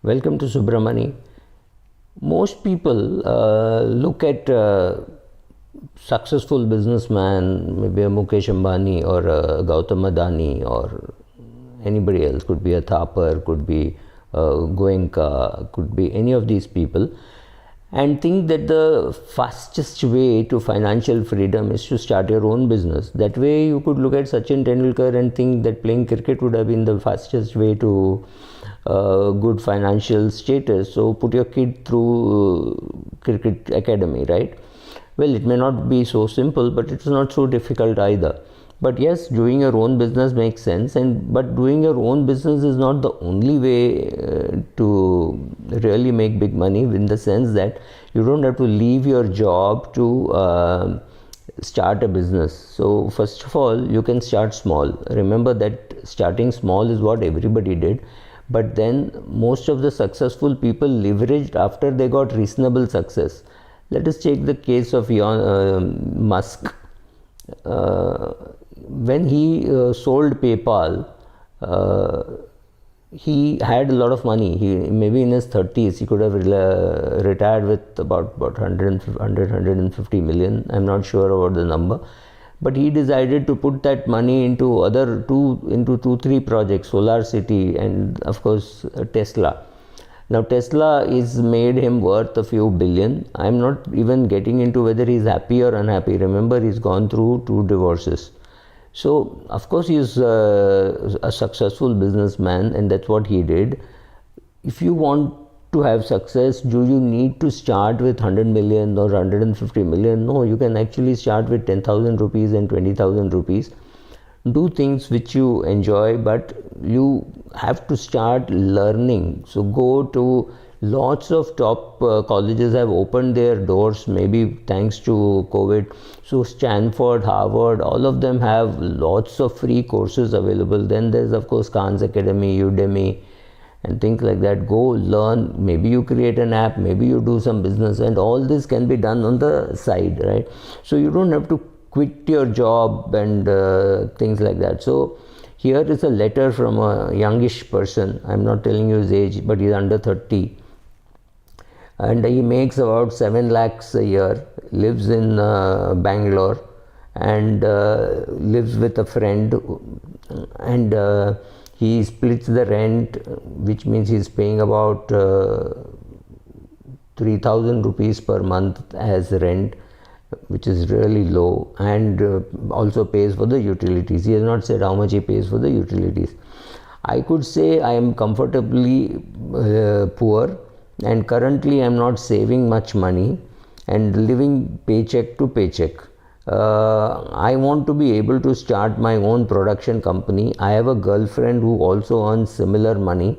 Welcome to Subramani. Most people look at successful businessman, maybe a Mukesh Ambani or a Gautam Adani or anybody else, could be a Thapar, could be Goenka, could be any of these people, and think that the fastest way to financial freedom is to start your own business. That way you could look at Sachin Tendulkar and think that playing cricket would have been the fastest way to good financial status. So put your kid through cricket academy, right? Well, it may not be so simple, but it's not so difficult either. But yes, doing your own business makes sense, but doing your own business is not the only way to really make big money, in the sense that you don't have to leave your job to start a business. So first of all, you can start small. Remember that starting small is what everybody did, but then most of the successful people leveraged after they got reasonable success. Let us take the case of Elon Musk. When he sold PayPal, he had a lot of money. He maybe in his 30s he could have retired with about 150 million. I'm not sure about the number, but he decided to put that money into two, three projects: Solar City and of course Tesla. Now Tesla is made him worth a few billion. I'm not even getting into whether he's happy or unhappy. Remember, he's gone through 2 divorces. So of course he's a successful businessman, and that's what he did. If you want to have success, do you need to start with 100 million or 150 million? No, you can actually start with 10,000 rupees and 20,000 rupees. Do things which you enjoy, but you have to start learning. So go to lots of top colleges have opened their doors, maybe thanks to COVID. So Stanford, Harvard, all of them have lots of free courses available. Then there's of course Khan's Academy, Udemy and things like that. Go learn. Maybe you create an app, maybe you do some business, and all this can be done on the side, right? So you don't have to quit your job and things like that. So here is a letter from a youngish person. I'm not telling you his age, but he's under 30, and he makes about 7 lakhs a year, lives in Bangalore, and lives with a friend, and he splits the rent, which means he's paying about 3,000 rupees per month as rent, which is really low, and also pays for the utilities. He has not said how much he pays for the utilities. I could say I am comfortably poor, and currently I am not saving much money and living paycheck to paycheck. I want to be able to start my own production company. I have a girlfriend who also earns similar money,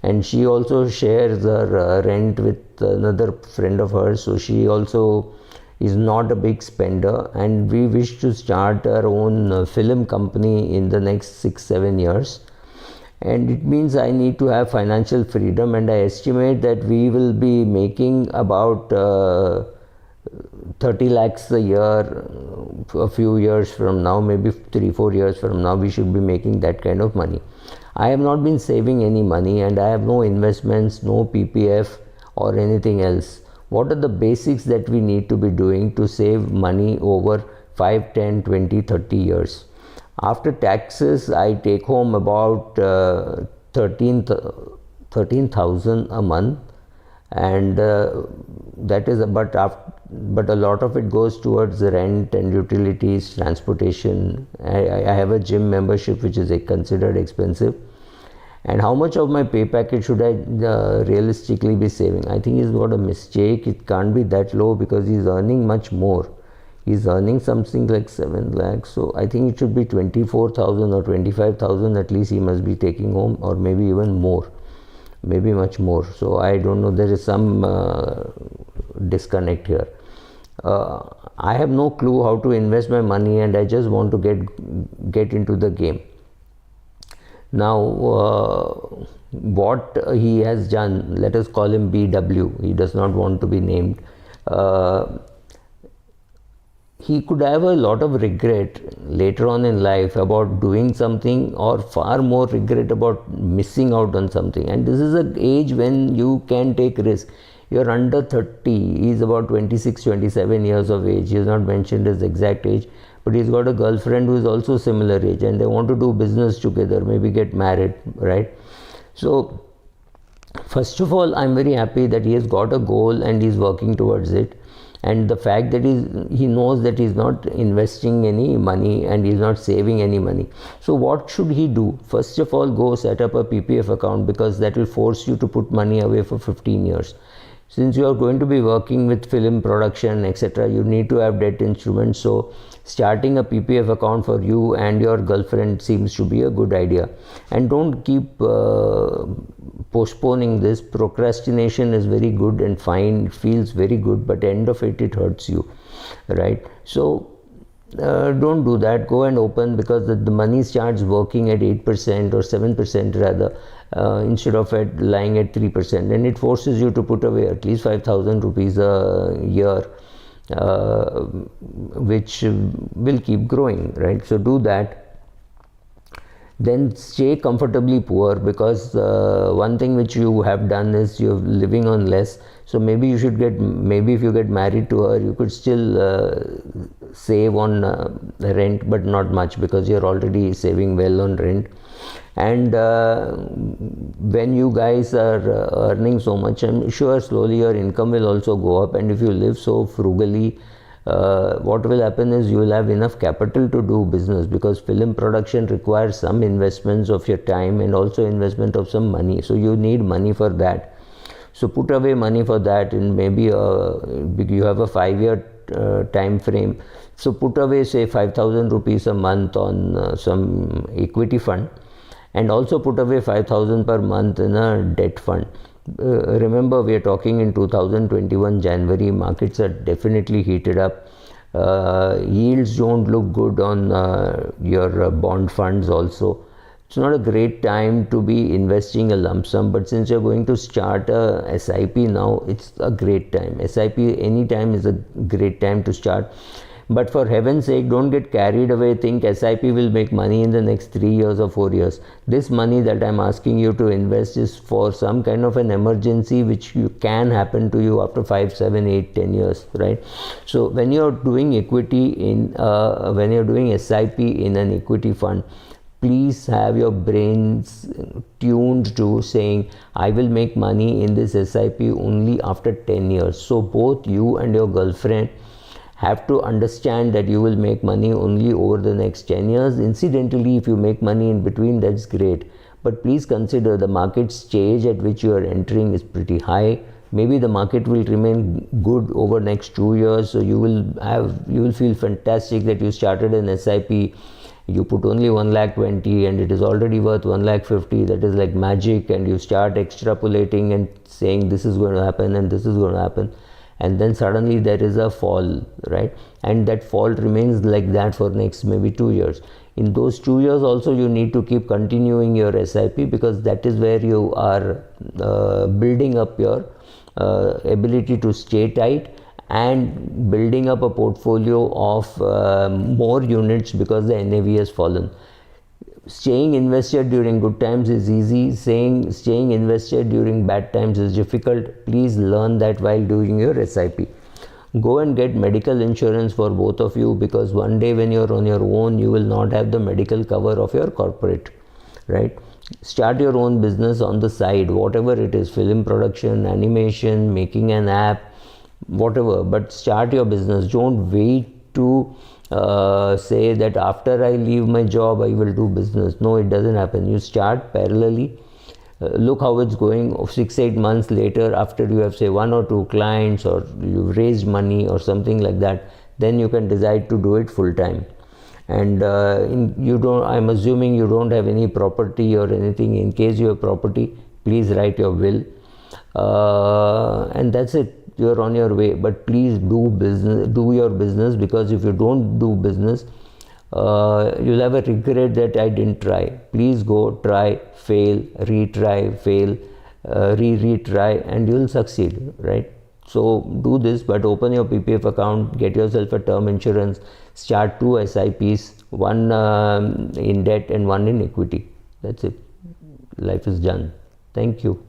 and she also shares her rent with another friend of hers, so she also is not a big spender, and we wish to start our own film company in the next 6-7 years. And it means I need to have financial freedom, and I estimate that we will be making about 30 lakhs a year a few years from now. Maybe 3-4 years from now we should be making that kind of money. I have not been saving any money, and I have no investments, no PPF or anything else. What are the basics that we need to be doing to save money over 5, 10, 20, 30 years? After taxes, I take home about 13,000 a month, and that is but a lot of it goes towards rent and utilities, transportation. I have a gym membership which is considered expensive. And how much of my pay packet should I realistically be saving? I think he's got a mistake. It can't be that low, because he's earning much more. He's earning something like 7 lakhs. So I think it should be 24,000 or 25,000 at least he must be taking home, or maybe even more, maybe much more. So I don't know, there is some disconnect here. I have no clue how to invest my money, and I just want to get into the game. Now, what he has done, let us call him BW, he does not want to be named. he could have a lot of regret later on in life about doing something, or far more regret about missing out on something. And this is an age when you can take risk. You're under 30, he's about 26, 27 years of age. He has not mentioned his exact age, but he's got a girlfriend who is also similar age, and they want to do business together, maybe get married, right? So first of all, I'm very happy that he has got a goal and he's working towards it. And the fact that he knows that he's not investing any money and he's not saving any money. So what should he do? First of all, go set up a PPF account, because that will force you to put money away for 15 years. Since you are going to be working with film production, etc., you need to have debt instruments. So starting a PPF account for you and your girlfriend seems to be a good idea. And don't keep postponing this. Procrastination is very good and fine, it feels very good, but end of it, it hurts you, right? So don't do that. Go and open, because the money starts working at 8% or 7% rather, instead of lying at 3%, and it forces you to put away at least 5,000 rupees a year, which will keep growing, right? So do that. Then stay comfortably poor, because one thing which you have done is you're living on less. So maybe you should maybe if you get married to her, you could still save on rent, but not much, because you're already saving well on rent. And when you guys are earning so much, I'm sure slowly your income will also go up. And if you live so frugally, what will happen is you will have enough capital to do business, because film production requires some investments of your time and also investment of some money. So you need money for that. So put away money for that, and maybe you have a 5-year time frame. So put away, say, 5,000 rupees a month on some equity fund, and also put away 5,000 per month in a debt fund. Remember, we are talking in 2021 January, markets are definitely heated up. Yields don't look good on your bond funds also. It's not a great time to be investing a lump sum, but since you're going to start a SIP now, it's a great time. SIP any time is a great time to start. But for heaven's sake, don't get carried away, think SIP will make money in the next 3 years or 4 years. This money that I'm asking you to invest is for some kind of an emergency which can happen to you after 5, 7, 8, 10 years, right? So when you're doing equity when you're doing SIP in an equity fund, please have your brains tuned to saying, I will make money in this SIP only after 10 years. So both you and your girlfriend have to understand that you will make money only over the next 10 years. Incidentally, if you make money in between, that's great. But please consider the market stage at which you are entering is pretty high. Maybe the market will remain good over next 2 years. So you will feel fantastic that you started an SIP. You put only 1,20,000 and it is already worth 1,50,000. That is like magic. And you start extrapolating and saying this is going to happen and this is going to happen. And then suddenly there is a fall, right? And that fall remains like that for next maybe 2 years. In those 2 years also, you need to keep continuing your SIP, because that is where you are building up your ability to stay tight and building up a portfolio of more units, because the NAV has fallen. Staying invested during good times is easy. Staying invested during bad times is difficult. Please learn that while doing your SIP. Go and get medical insurance for both of you, because one day when you're on your own, you will not have the medical cover of your corporate, right? Start your own business on the side, whatever it is, film production, animation, making an app, whatever, but start your business. Don't wait to say that after I leave my job I will do business. No, it doesn't happen. You start parallelly. Look how it's going. 6-8 months later, after you have say 1 or 2 clients, or you've raised money or something like that, then you can decide to do it full time. And I'm assuming you don't have any property or anything. In case you have property, please write your will, and that's it. You're on your way. But please do your business, because if you don't do business, you'll have a regret that I didn't try. Please go, try, fail, retry, fail, retry, and you'll succeed, right? So do this, but open your PPF account, get yourself a term insurance, start 2 SIPs, one in debt and one in equity. That's it. Life is done. Thank you.